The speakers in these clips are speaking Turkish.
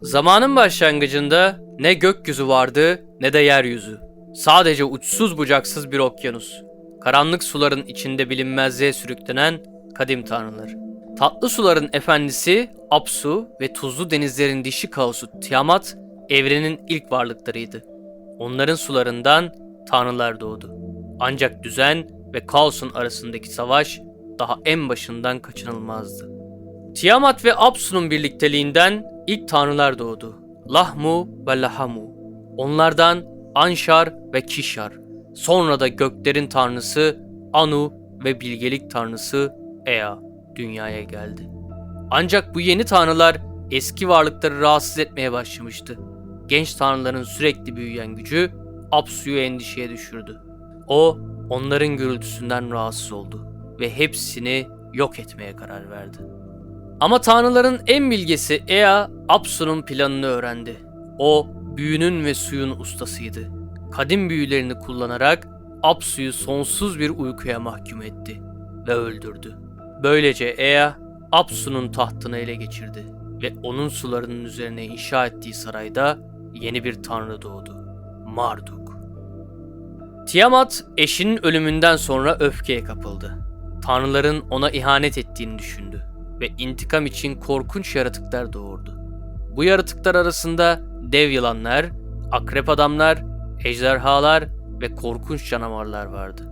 Zamanın başlangıcında ne gökyüzü vardı ne de yeryüzü. Sadece uçsuz bucaksız bir okyanus. Karanlık suların içinde bilinmezliğe sürüklenen kadim tanrılar. Tatlı suların efendisi Apsu ve tuzlu denizlerin dişi kaosu Tiamat evrenin ilk varlıklarıydı. Onların sularından tanrılar doğdu. Ancak düzen ve kaosun arasındaki savaş daha en başından kaçınılmazdı. Tiamat ve Apsu'nun birlikteliğinden ilk tanrılar doğdu. Lahmu ve Lahamu. Onlardan Anşar ve Kişar. Sonra da göklerin tanrısı Anu ve bilgelik tanrısı Ea dünyaya geldi. Ancak bu yeni tanrılar eski varlıkları rahatsız etmeye başlamıştı. Genç tanrıların sürekli büyüyen gücü Apsu'yu endişeye düşürdü. O, onların gürültüsünden rahatsız oldu ve hepsini yok etmeye karar verdi. Ama tanrıların en bilgesi Ea, Apsu'nun planını öğrendi. O, büyünün ve suyun ustasıydı. Kadim büyülerini kullanarak Apsu'yu sonsuz bir uykuya mahkum etti ve öldürdü. Böylece Ea, Apsu'nun tahtını ele geçirdi ve onun sularının üzerine inşa ettiği sarayda yeni bir tanrı doğdu. Marduk. Tiamat, eşinin ölümünden sonra öfkeye kapıldı. Tanrıların ona ihanet ettiğini düşündü ve intikam için korkunç yaratıklar doğurdu. Bu yaratıklar arasında dev yılanlar, akrep adamlar, ejderhalar ve korkunç canavarlar vardı.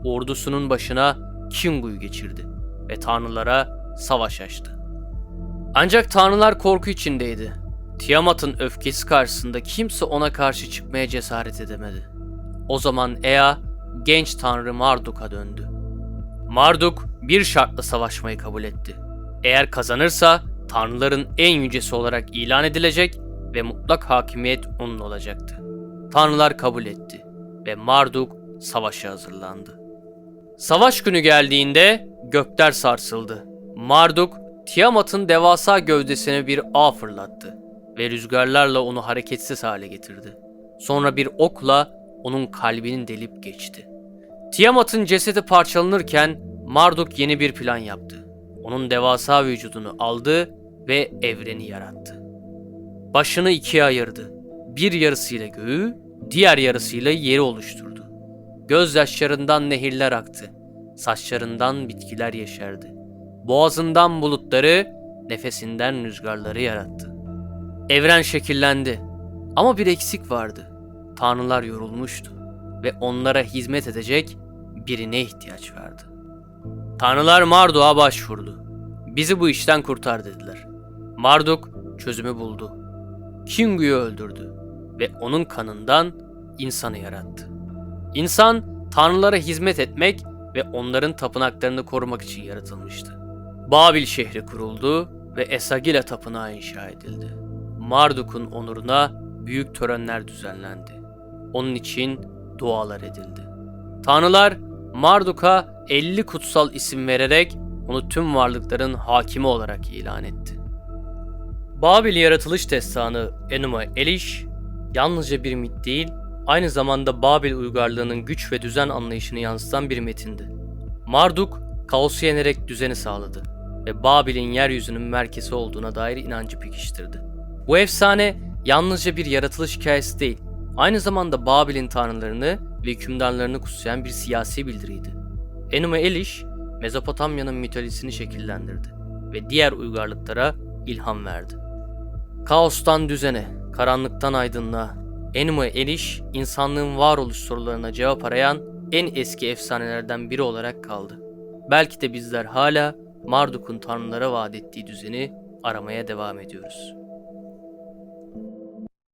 Ordusunun başına Kingu'yu geçirdi ve tanrılara savaş açtı. Ancak tanrılar korku içindeydi. Tiamat'ın öfkesi karşısında kimse ona karşı çıkmaya cesaret edemedi. O zaman Ea, genç tanrı Marduk'a döndü. Marduk bir şartla savaşmayı kabul etti. Eğer kazanırsa tanrıların en yücesi olarak ilan edilecek ve mutlak hakimiyet onun olacaktı. Tanrılar kabul etti ve Marduk savaşa hazırlandı. Savaş günü geldiğinde gökler sarsıldı. Marduk, Tiamat'ın devasa gövdesine bir ağ fırlattı ve rüzgarlarla onu hareketsiz hale getirdi. Sonra bir okla onun kalbini delip geçti. Tiamat'ın cesedi parçalanırken Marduk yeni bir plan yaptı. Onun devasa vücudunu aldı ve evreni yarattı. Başını ikiye ayırdı. Bir yarısıyla göğü, diğer yarısıyla yeri oluşturdu. Gözyaşlarından nehirler aktı. Saçlarından bitkiler yeşerdi. Boğazından bulutları, nefesinden rüzgarları yarattı. Evren şekillendi. Ama bir eksik vardı. Tanrılar yorulmuştu ve onlara hizmet edecek birine ihtiyaç vardı. Tanrılar Marduk'a başvurdu. Bizi bu işten kurtar dediler. Marduk çözümü buldu. Kingu'yu öldürdü ve onun kanından insanı yarattı. İnsan, tanrılara hizmet etmek ve onların tapınaklarını korumak için yaratılmıştı. Babil şehri kuruldu ve Esagila tapınağı inşa edildi. Marduk'un onuruna büyük törenler düzenlendi. Onun için dualar edildi. Tanrılar Marduk'a 50 kutsal isim vererek onu tüm varlıkların hakimi olarak ilan etti. Babil yaratılış destanı Enuma Elish yalnızca bir mit değil, aynı zamanda Babil uygarlığının güç ve düzen anlayışını yansıtan bir metindi. Marduk, kaosu yenerek düzeni sağladı ve Babil'in yeryüzünün merkezi olduğuna dair inancı pekiştirdi. Bu efsane yalnızca bir yaratılış hikayesi değil, aynı zamanda Babil'in tanrılarını ve hükümdarlarını kutsayan bir siyasi bildiriydi. Enuma Elish, Mezopotamya'nın mitolojisini şekillendirdi ve diğer uygarlıklara ilham verdi. Kaostan düzene, karanlıktan aydınlığa, Enuma Elish, insanlığın varoluş sorularına cevap arayan en eski efsanelerden biri olarak kaldı. Belki de bizler hala Marduk'un tanrılara vaat ettiği düzeni aramaya devam ediyoruz.